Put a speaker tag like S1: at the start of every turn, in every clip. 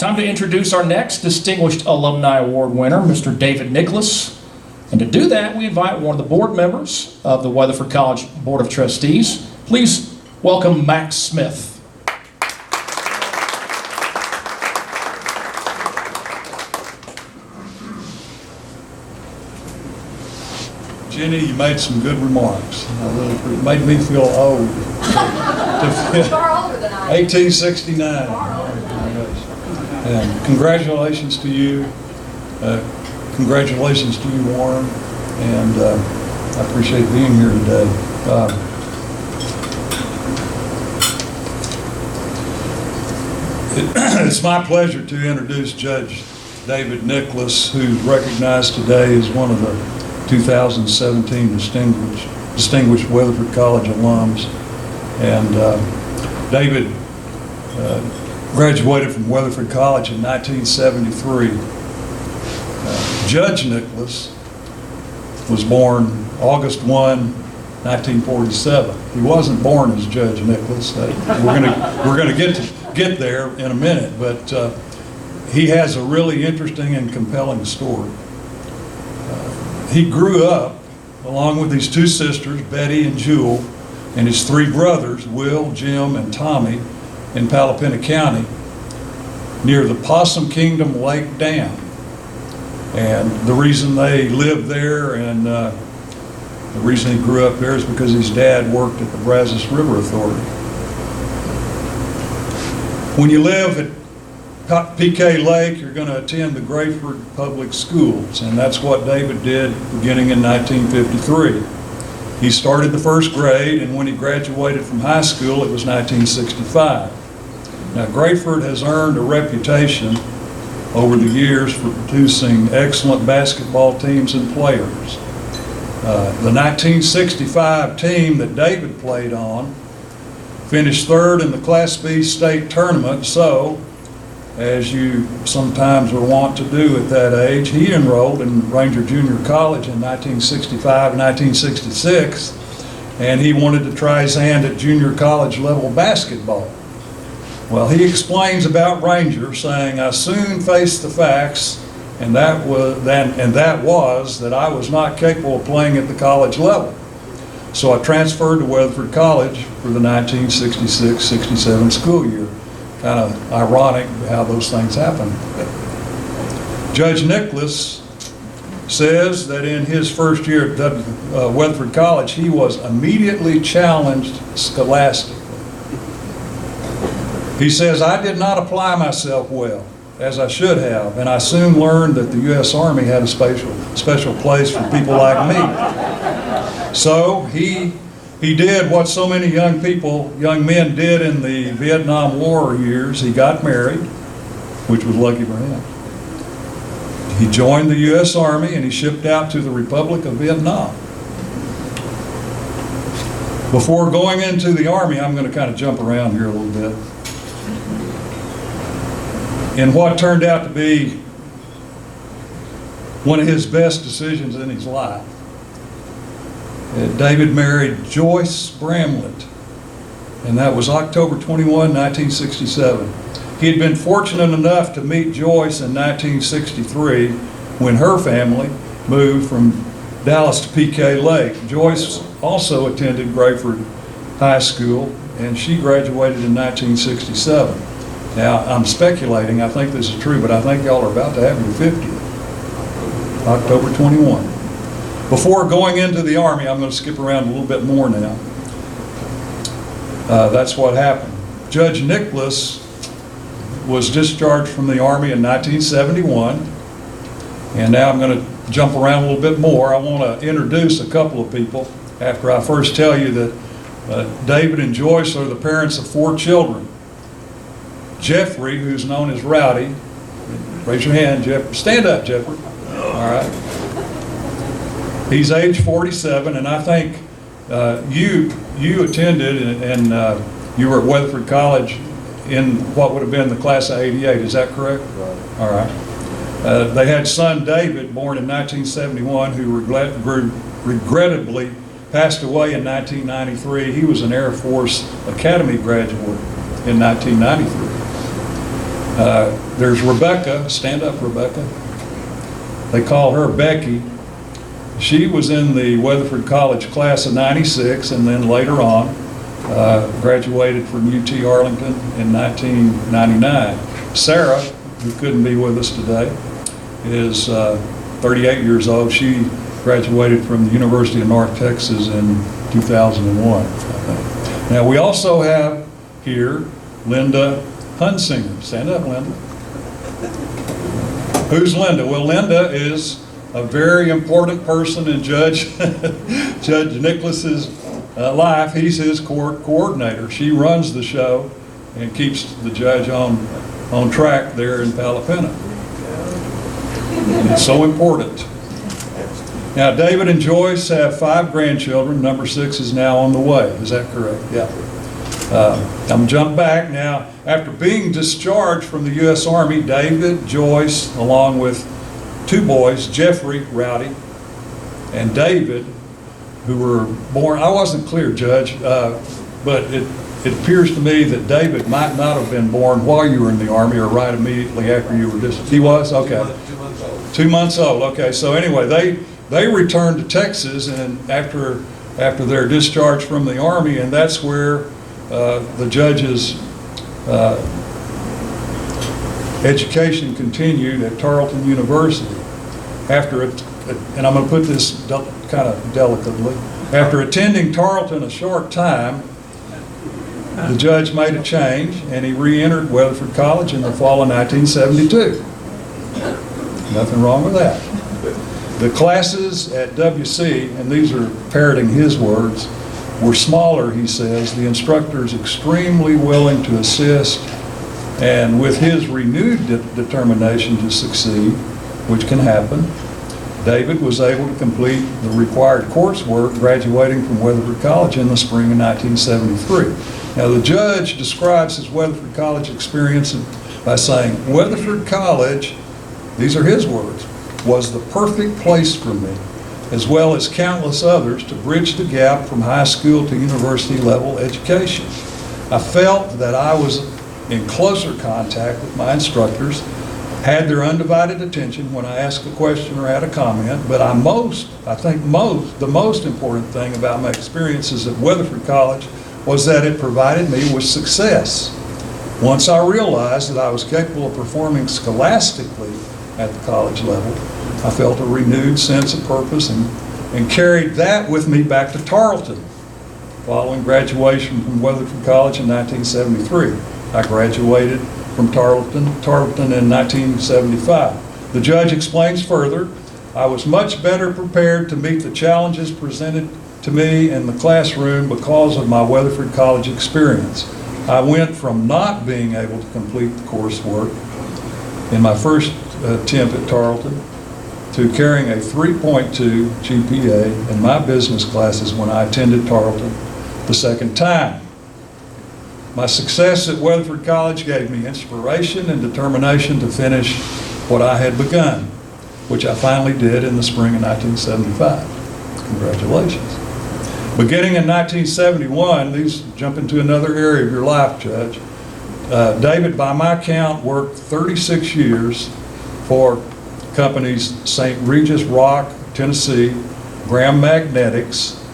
S1: Time to introduce our next Distinguished Alumni Award winner, Mr. David Nicklas. And to do that, we invite one of the board members of the Weatherford College Board of Trustees. Please welcome Max Smith.
S2: Jenny, you made some good remarks. It made me feel old.
S3: Far older than I am.
S2: 1869. And congratulations to you. Congratulations to you, Warren. And I appreciate being here today. It's my pleasure to introduce Judge David Nicklas, who's recognized today as one of the 2017 Distinguished Weatherford College alums. And David graduated from Weatherford College in 1973. Judge Nicklas was born August 1, 1947. He wasn't born as Judge Nicklas. We're gonna get there in a minute, but he has a really interesting and compelling story. He grew up along with his two sisters, Betty and Jewel, and his three brothers, Will, Jim, and Tommy, in Palapinta County, near the Possum Kingdom Lake Dam. And the reason they lived there and the reason he grew up there is because his dad worked at the Brazos River Authority. When you live at PK Lake, you're going to attend the Weatherford Public Schools, and that's what David did beginning in 1953. He started the first grade, and when he graduated from high school, it was 1965. Now, Weatherford has earned a reputation over the years for producing excellent basketball teams and players. The 1965 team that David played on finished third in the Class B state tournament, so as you sometimes were wont to do at that age, he enrolled in Ranger Junior College in 1965 and 1966, and he wanted to try his hand at junior college level basketball. Well, he explains about Ranger, saying, "I soon faced the facts, and that was that I was not capable of playing at the college level. So I transferred to Weatherford College for the 1966-67 school year." Kind of ironic how those things happen. Judge Nicklas says that in his first year at Weatherford College, he was immediately challenged scholastically. He says, "I did not apply myself well, as I should have, and I soon learned that the U.S. Army had a special place for people like me." So he did what so many young men did in the Vietnam War years. He got married, which was lucky for him. He joined the U.S. Army and he shipped out to the Republic of Vietnam. Before going into the Army, I'm going to kind of jump around here a little bit. In what turned out to be one of his best decisions in his life, David married Joyce Bramlett, and that was October 21, 1967. He had been fortunate enough to meet Joyce in 1963 when her family moved from Dallas to PK Lake. Joyce also attended Weatherford High School, and she graduated in 1967. Now, I'm speculating, I think this is true, but I think y'all are about to have your 50th, October 21. Before going into the Army, I'm going to skip around a little bit more now. That's what happened. Judge Nicklas was discharged from the Army in 1971, and now I'm going to jump around a little bit more. I want to introduce a couple of people after I first tell you that David and Joyce are the parents of 4 children. Jeffrey, who's known as Rowdy, raise your hand, Jeff. Stand up, Jeffrey. All right. He's age 47, and I think you attended and you were at Weatherford College in what would have been the class of '88. Is that correct?
S4: Right.
S2: All right. They had son David, born in 1971, who regrettably passed away in 1993. He was an Air Force Academy graduate in 1993. There's Rebecca. Stand up, Rebecca. They call her Becky. She was in the Weatherford College class of '96, and then later on graduated from UT Arlington in 1999. Sarah, who couldn't be with us today, is 38 years old. She graduated from the University of North Texas in 2001, I think. Now, we also have here Linda Hunsinger. Stand up, Linda. Who's Linda? Well, Linda is a very important person in Judge Nicklas's life. He's his court coordinator. She runs the show and keeps the judge on track there in Palapena. And it's so important. Now, David and Joyce have 5 grandchildren. Number 6 is now on the way. Is that correct? Yeah. I'm going to jump back now. After being discharged from the U.S. Army, David, Joyce, along with 2 boys, Jeffrey, Rowdy, and David, who were born, I wasn't clear, Judge, but it appears to me that David might not have been born while you were in the Army or right immediately after you were discharged. He was? Okay.
S4: 2 months old.
S2: 2 months old, okay. So anyway, they returned to Texas and after their discharge from the Army, and that's where the judge's education continued at Tarleton University. And I'm going to put this kind of delicately, after attending Tarleton a short time, the judge made a change and he re-entered Weatherford College in the fall of 1972. Nothing wrong with that. The classes at WC, and these are parroting his words, were smaller, he says, the instructors extremely willing to assist, and with his renewed determination to succeed, which can happen, David was able to complete the required coursework, graduating from Weatherford College in the spring of 1973. Now, the judge describes his Weatherford College experience by saying, Weatherford College, these are his words, was the perfect place for me, as well as countless others, to bridge the gap from high school to university level education. I felt that I was in closer contact with my instructors, had their undivided attention when I asked a question or had a comment, but the most important thing about my experiences at Weatherford College was that it provided me with success. Once I realized that I was capable of performing scholastically at the college level, I felt a renewed sense of purpose and carried that with me back to Tarleton. Following graduation from Weatherford College in 1973, I graduated from Tarleton in 1975. The judge explains further, I was much better prepared to meet the challenges presented to me in the classroom because of my Weatherford College experience. I went from not being able to complete the coursework in my first attempt at Tarleton to carrying a 3.2 GPA in my business classes when I attended Tarleton the second time. My success at Weatherford College gave me inspiration and determination to finish what I had begun, which I finally did in the spring of 1975. Congratulations. Beginning in 1971, these jump into another area of your life, Judge. David, by my count, worked 36 years for companies St. Regis Rock, Tennessee, Graham Magnetics,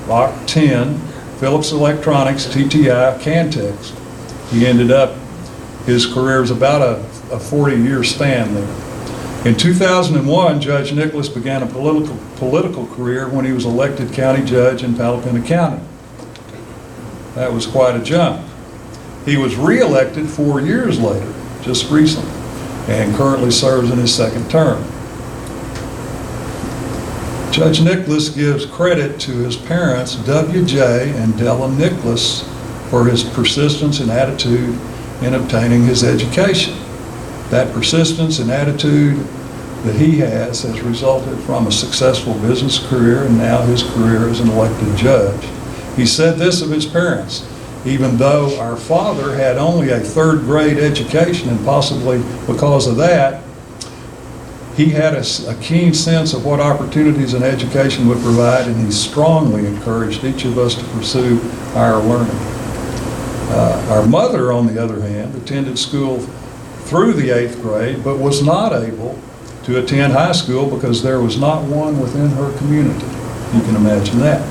S2: Rock 10, Phillips Electronics, TTI, Cantex. He ended up, his career was about a 40-year span there. In 2001, Judge Nicklas began a political career when he was elected county judge in Palapena County. That was quite a jump. He was re-elected 4 years later, just recently, and currently serves in his second term. Judge Nicklas gives credit to his parents, W.J. and Della Nicklas, for his persistence and attitude in obtaining his education. That persistence and attitude that he has resulted from a successful business career and now his career as an elected judge. He said this of his parents, even though our father had only a 3rd grade education, and possibly because of that, he had a keen sense of what opportunities an education would provide, and he strongly encouraged each of us to pursue higher learning. Our mother, on the other hand, attended school through the 8th grade, but was not able to attend high school because there was not one within her community. You can imagine that.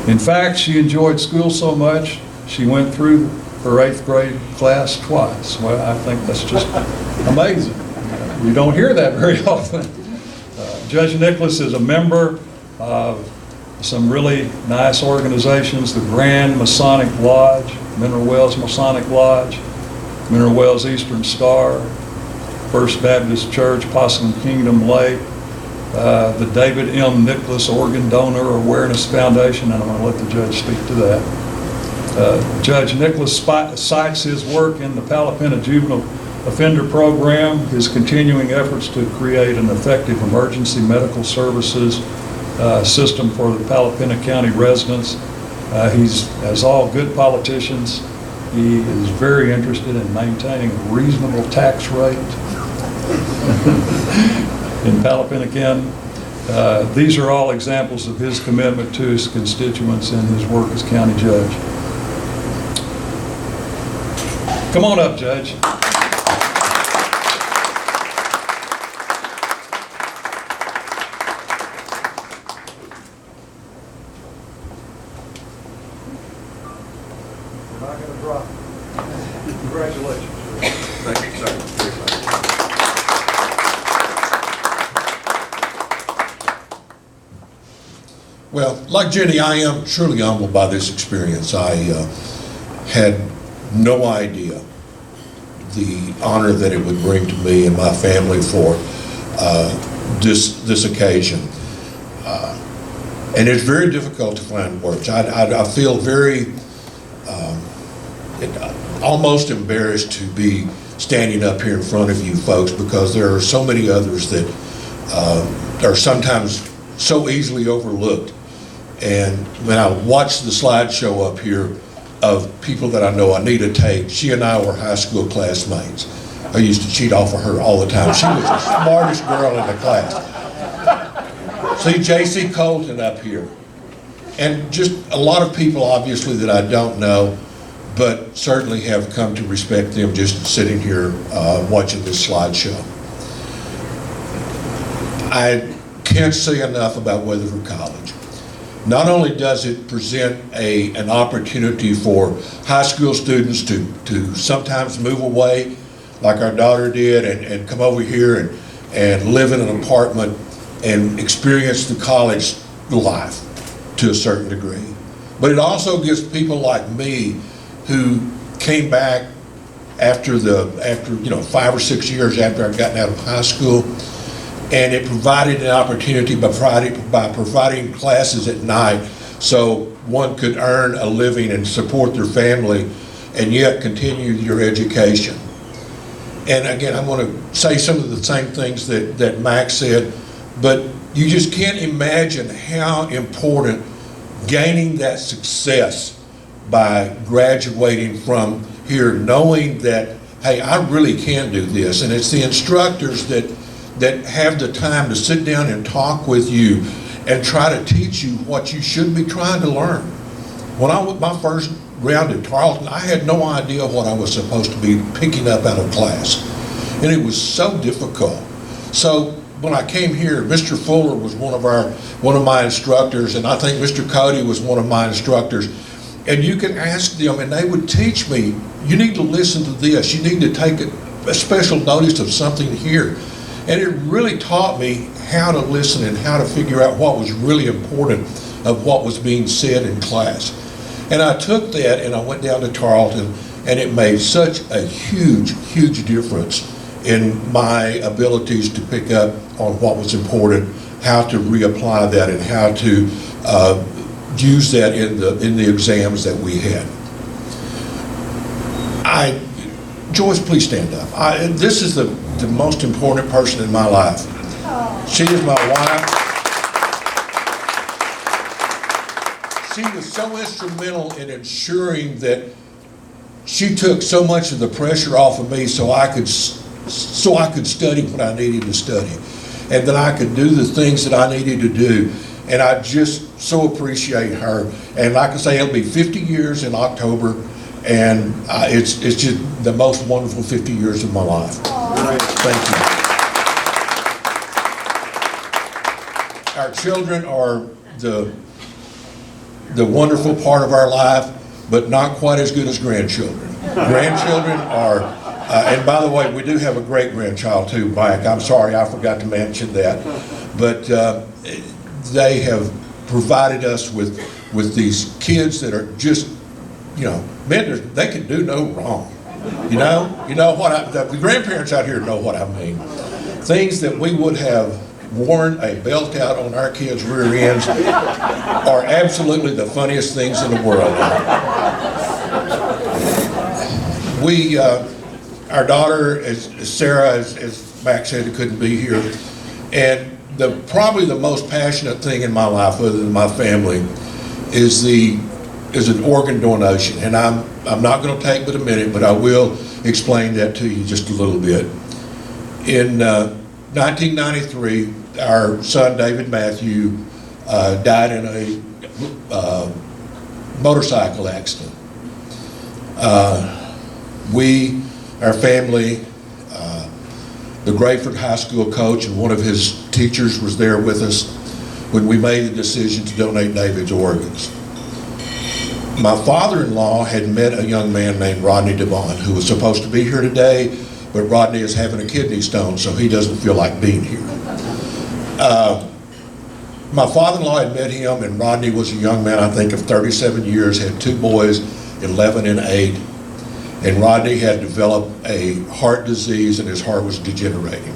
S2: In fact, she enjoyed school so much, she went through her 8th grade class twice. Well, I think that's just amazing. You don't hear that very often. Judge Nicklas is a member of some really nice organizations, the Grand Masonic Lodge, Mineral Wells Masonic Lodge, Mineral Wells Eastern Star, First Baptist Church, Possum Kingdom Lake, the David M. Nicklas Organ Donor Awareness Foundation, and I'm going to let the judge speak to that. Judge Nicklas cites his work in the Palapinta Juvenile Offender Program, his continuing efforts to create an effective emergency medical services system for the Palapinta County residents. He's, as all good politicians, he is very interested in maintaining a reasonable tax rate in Palapinta County. These are all examples of his commitment to his constituents and his work as county judge. Come on up, Judge. We're not going to drop. Congratulations.
S4: Thank you, sir.
S5: Well, like Jenny, I am truly humbled by this experience. I had no idea the honor that it would bring to me and my family for this occasion. And it's very difficult to find words. I feel very almost embarrassed to be standing up here in front of you folks, because there are so many others that are sometimes so easily overlooked. And when I watched the slideshow up here of people that I know, Anita Tate, she and I were high school classmates. I used to cheat off of her all the time. She was the smartest girl in the class. See J.C. Colton up here. And just a lot of people, obviously, that I don't know, but certainly have come to respect them just sitting here watching this slideshow. I can't say enough about Weatherford College. Not only does it present an opportunity for high school students to sometimes move away, like our daughter did, and come over here and live in an apartment and experience the college life to a certain degree. But it also gives people like me who came back after 5 or 6 years after I'd gotten out of high school, and it provided an opportunity by providing classes at night so one could earn a living and support their family and yet continue your education. And again, I'm going to say some of the same things that Max said, but you just can't imagine how important gaining that success by graduating from here, knowing that, hey, I really can do this. And it's the instructors that have the time to sit down and talk with you and try to teach you what you should be trying to learn. When I went my first round at Tarleton, I had no idea what I was supposed to be picking up out of class. And it was so difficult. So when I came here, Mr. Fuller was one of my instructors, and I think Mr. Cody was one of my instructors. And you can ask them, and they would teach me, you need to listen to this, you need to take a special notice of something here. And it really taught me how to listen and how to figure out what was really important of what was being said in class. And I took that and I went down to Tarleton, and it made such a huge, huge difference in my abilities to pick up on what was important, how to reapply that, and how to use that in the exams that we had. Joyce, please stand up. This is the most important person in my life. She is my wife. She was so instrumental in ensuring that she took so much of the pressure off of me so I could study what I needed to study, and that I could do the things that I needed to do. And I just so appreciate her. And like I say, it'll be 50 years in October. And it's just the most wonderful 50 years of my life. Thank you. Our children are the wonderful part of our life, but not quite as good as grandchildren. Grandchildren are, and by the way, we do have a great-grandchild too, Mike. I'm sorry, I forgot to mention that. But they have provided us with these kids that are just, men, they can do no wrong. You know what the grandparents out here know what I mean. Things that we would have worn a belt out on our kids' rear ends are absolutely the funniest things in the world. Our daughter, Sarah, as Max said, couldn't be here, and probably the most passionate thing in my life, other than my family, is an organ donation. And I'm not going to take but a minute, but I will explain that to you just a little bit. In 1993, our son David Matthew died in a motorcycle accident. Our family, the Weatherford High School coach and one of his teachers was there with us when we made the decision to donate David's organs. My father-in-law had met a young man named Rodney Devon, who was supposed to be here today, but Rodney is having a kidney stone, so he doesn't feel like being here. My father-in-law had met him, and Rodney was a young man, I think, of 37 years, had 2 boys, 11 and 8. And Rodney had developed a heart disease and his heart was degenerating.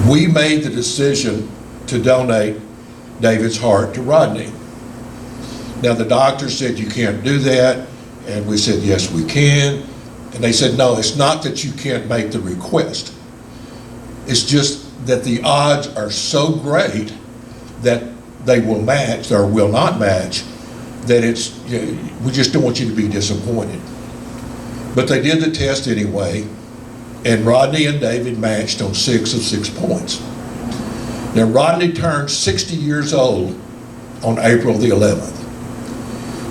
S5: We made the decision to donate David's heart to Rodney. Now the doctor said you can't do that, and we said yes we can. And they said no, it's not that you can't make the request. It's just that the odds are so great that they will match or will not match, that we just don't want you to be disappointed. But they did the test anyway, and Rodney and David matched on 6 of 6 points. Now Rodney turned 60 years old on April the 11th.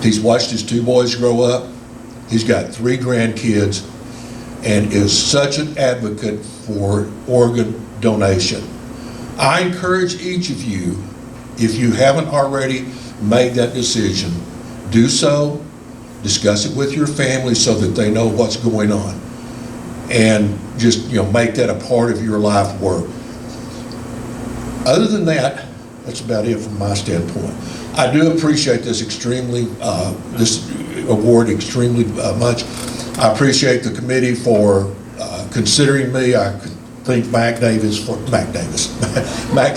S5: He's watched his 2 boys grow up. He's got 3 grandkids and is such an advocate for organ donation. I encourage each of you, if you haven't already made that decision, do so, discuss it with your family so that they know what's going on, and just make that a part of your life work. Other than that, that's about it from my standpoint. I do appreciate this award extremely much. I appreciate the committee for considering me. I thank Mac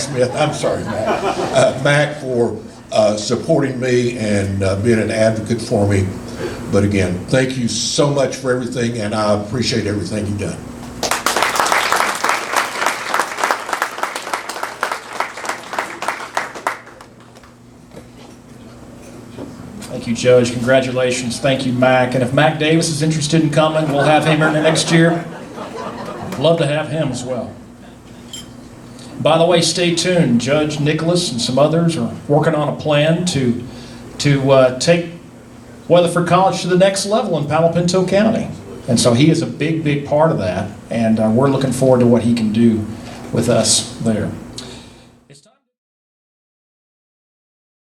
S5: Smith, I'm sorry, Mac for supporting me and being an advocate for me. But again, thank you so much for everything, and I appreciate everything you've done.
S1: Thank you, Judge. Congratulations. Thank you, Mac. And if Mac Davis is interested in coming, we'll have him here next year. Love to have him as well. By the way, stay tuned. Judge Nicklas and some others are working on a plan to take Weatherford College to the next level in Palo Pinto County. And so he is a big, big part of that. And we're looking forward to what he can do with us there.